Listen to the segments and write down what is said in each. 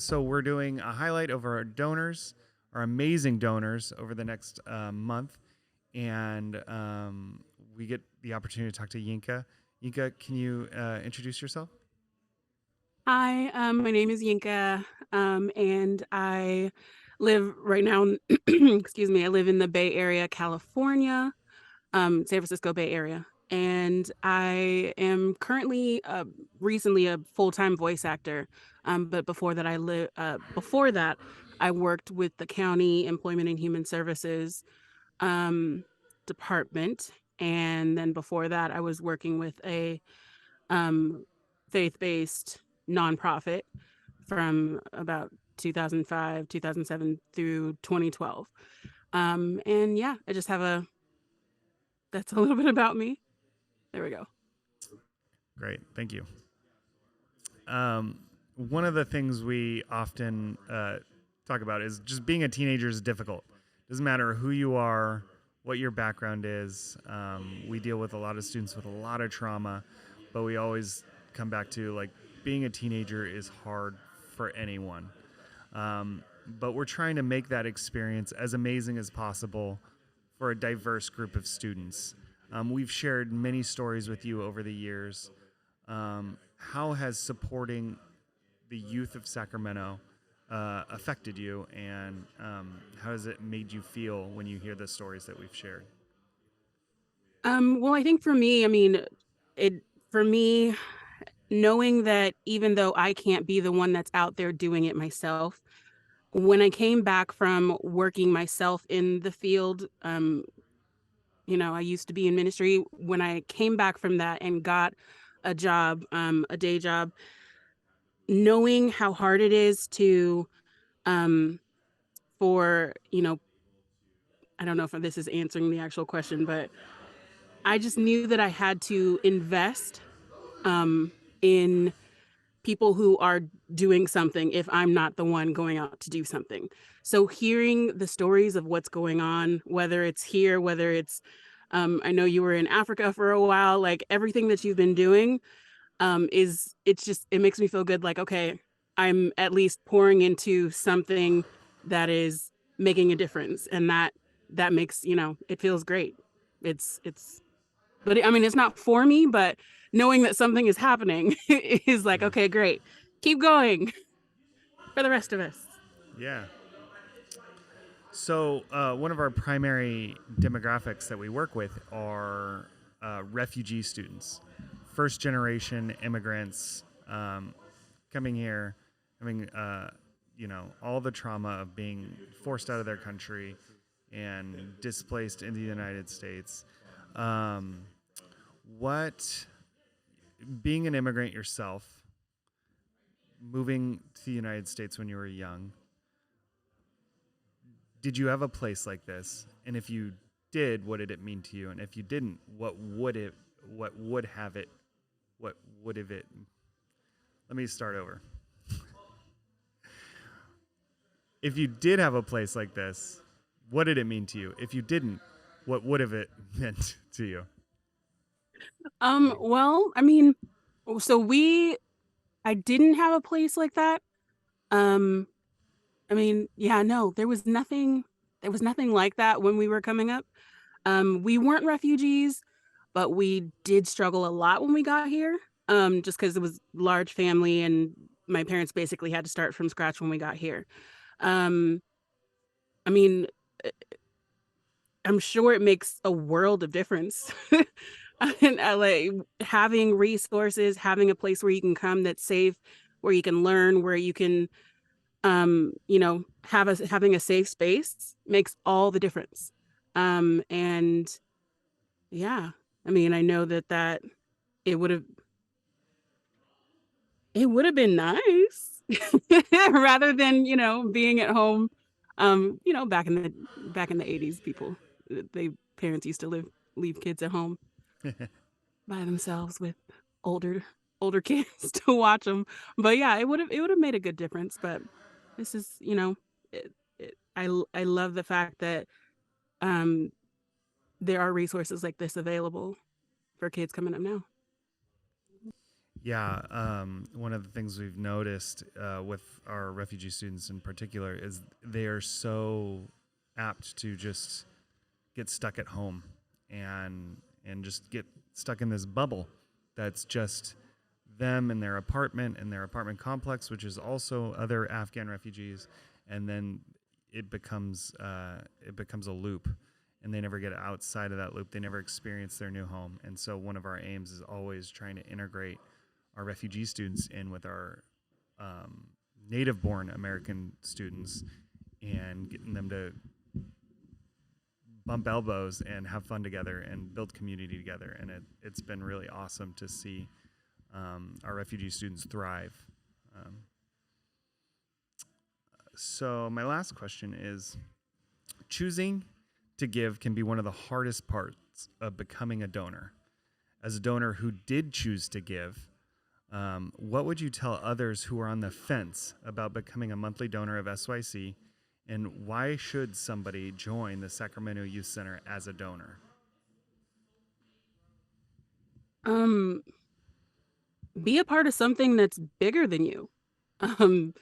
So we're doing a highlight of our donors, our amazing donors, over the next month, and we get the opportunity to talk to Yinka. Yinka, can you introduce yourself? Hi, my name is Yinka, and I live right now, excuse me, I live in the Bay Area, California, San Francisco Bay Area. And I am currently, recently a full-time voice actor. But before that, I worked with the county Employment and Human Services um, department. And then before that, I was working with a faith-based nonprofit from about 2005, 2007 through 2012. And yeah, I just have that's a little bit about me. There we go. Great, thank you. Um, One of the things we often talk about is just being a teenager is difficult. Doesn't matter who you are, what your background is. We deal with a lot of students with a lot of trauma, but we always come back to like being a teenager is hard for anyone. But we're trying to make that experience as amazing as possible for a diverse group of students. We've shared many stories with you over the years. How has supporting the youth of Sacramento affected you, and how has it made you feel when you hear the stories that we've shared? Well, I think for me, I mean, it for me, knowing that even though I can't be the one that's out there doing it myself, when I came back from working myself in the field, I used to be in ministry. When I came back from that and got a job, a day job, knowing how hard it is to, um, for, I don't know if this is answering the actual question, but I just knew that I had to invest, in people who are doing something if I'm not the one going out to do something. So hearing the stories of what's going on, whether it's here, whether it's, I know you were in Africa for a while, like everything that you've been doing, it makes me feel good. Like, okay, I'm at least pouring into something that is making a difference. And that makes, it feels great. It's but I mean, it's not for me, but knowing that something is happening is like, okay, great. Keep going for the rest of us. Yeah. So, one of our primary demographics that we work with are refugee students, first generation immigrants coming here, having all the trauma of being forced out of their country and displaced in the United States. Um, what being an immigrant yourself, moving to the United States when you were young, did you have a place like this? And if you did, what did it mean to you? And if you didn't, what would have it, what would have it, let me start over. If you did have a place like this, what did it mean to you? If you didn't, what would have it meant to you? Well, I mean, so I didn't have a place like that. Um, I mean, yeah, no, there was nothing like that when we were coming up. We weren't refugees, but we did struggle a lot when we got here. Just because it was large family and my parents basically had to start from scratch when we got here. Um, I mean, I'm sure it makes a world of difference. In LA, having resources, having a place where you can come that's safe, where you can learn, where you can, having a safe space makes all the difference. And yeah, I mean, I know that it would have it would have been nice rather than being at home. Back in the 80s, they parents used to leave kids at home by themselves with older older kids to watch them. But yeah, it would have made a good difference. But this is I love the fact that um there are resources like this available for kids coming up now. Yeah, one of the things we've noticed with our refugee students in particular is they are so apt to just get stuck at home and just get stuck in this bubble that's just them and their apartment complex, which is also other Afghan refugees, and then it becomes a loop, and they never get outside of that loop. They never experience their new home, and so one of our aims is always trying to integrate our refugee students in with our native-born American students and getting them to bump elbows and have fun together and build community together. And it's been really awesome to see our refugee students thrive. Um, so my last question is, choosing to give can be one of the hardest parts of becoming a donor. As a donor who did choose to give, what would you tell others who are on the fence about becoming a monthly donor of SYC, and why should somebody join the Sacramento Youth Center as a donor? Um, be a part of something that's bigger than you. Um,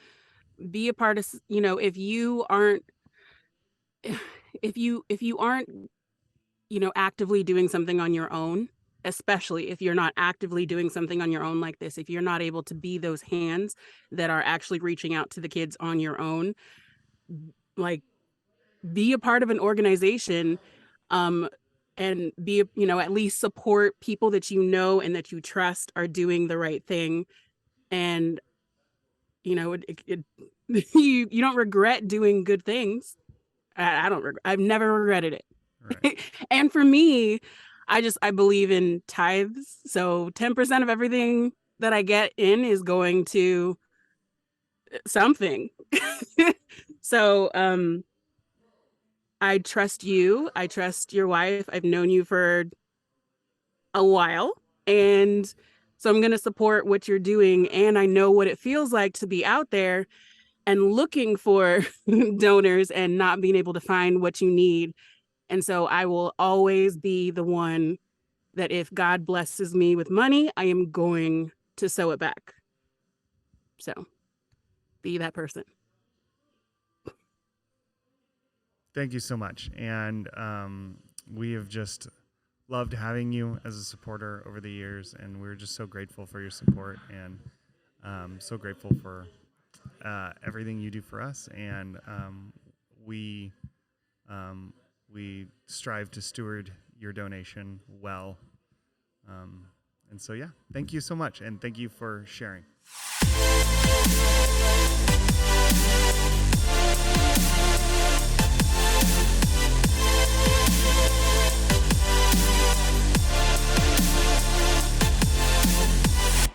be a part of, if you aren't, if you aren't, actively doing something on your own, especially if you're not actively doing something on your own like this, if you're not able to be those hands that are actually reaching out to the kids on your own, like, be a part of an organization, um, and be, at least support people that you know and that you trust are doing the right thing. And, you don't regret doing good things. I don't regret, I've never regretted Right. it. And for me, I believe in tithes. So 10% of everything that I get in is going to something. So, I trust you. I trust your wife. I've known you for a while. And so I'm going to support what you're doing. And I know what it feels like to be out there and looking for donors and not being able to find what you need. And so I will always be the one that if God blesses me with money, I am going to sow it back. So be that person. Thank you so much. And we have just loved having you as a supporter over the years, and we're just so grateful for your support and so grateful for everything you do for us. And we we strive to steward your donation well. And so, yeah, thank you so much, and thank you for sharing.